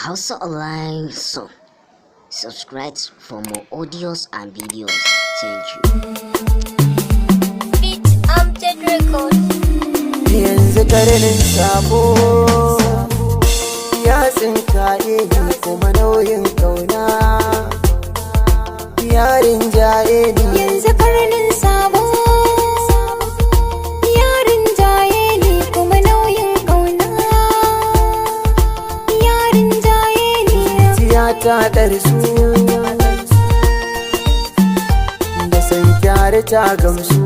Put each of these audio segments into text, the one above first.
Hausa Online Song. Subscribe for more audios and videos. Thank you. Beat Amjad Record. Yanzu karnin sabo ya tsinkaye ni kuma nauyin kauna yarin jaye ni. Yanzu karnin sabo yarin jaye ni kuma nauyin kauna yarin jaye ni. Tiyata ɗarsu da san kyare ta gamsu,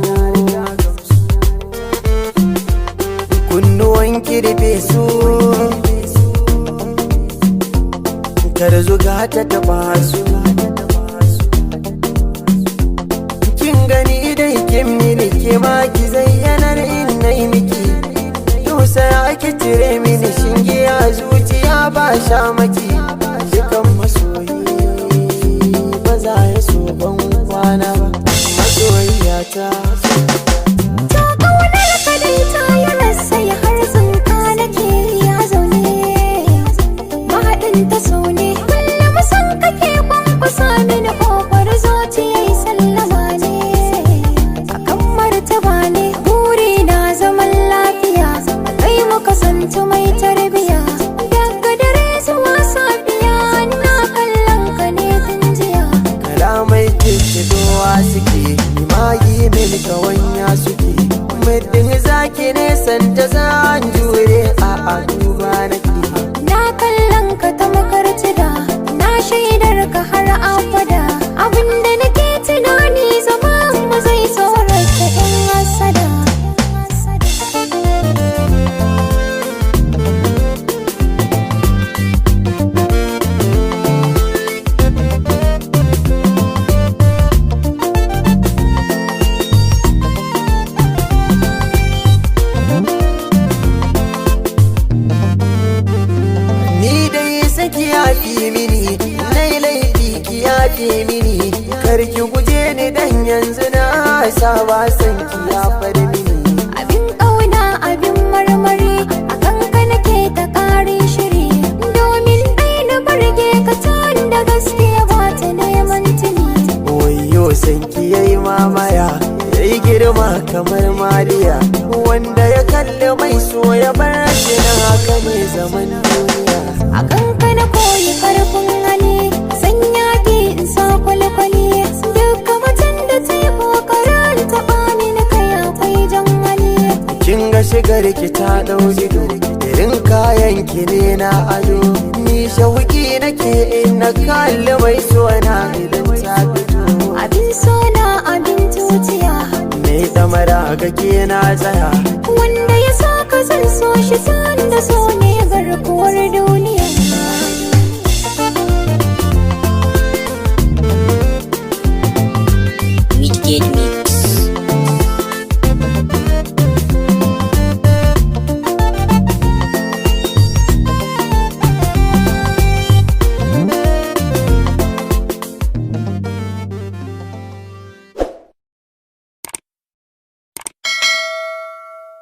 kunnuwan kirbe su kar zuga ta taba su. Kin gani dai kin mini ke ma ki zayyanar innai miki, yau sai ake cire mini shinge a zuciya ba sha maki. Dukan masoyi ba za ya so ban kwana ba, masoyiyata suke magi mil kawanya suke muddin zaki ne santa zan jure a duba nake. Na kallon ka ta makarci da na shaidar ka har abada, abinda nake tunani zaman mu zai tsorata in hasada. Yafi mini nai laifi ki yafe mini, kar ki guje ni dan yanzu na saba san ki ya far mini. Abin ƙauna abin marmari akan ka nake ta ƙari shiri, domin ɗai na burge ka can da gaske ba ta neman tuni. Wayo san ki yayi mamaya yayi girma kamar Mariya, wanda ya kalli mai so ya bar shi na haka ne zaman duniya. Akan ka na koyi karfin hali, sanya ki in sa kwalkwali, duka macen da ta yi kokarin taɓa mini kai akwai jan hali. Kin ga shigar ki ta ɗau ido, irin kayan ki ne na ado, ni shauki nake in na kalli mai so na idan ta fito. Abin so na abin zuciya, mai ɗamara ga ke na tsaya, wanda ya sa ka zan so shi sanda so ne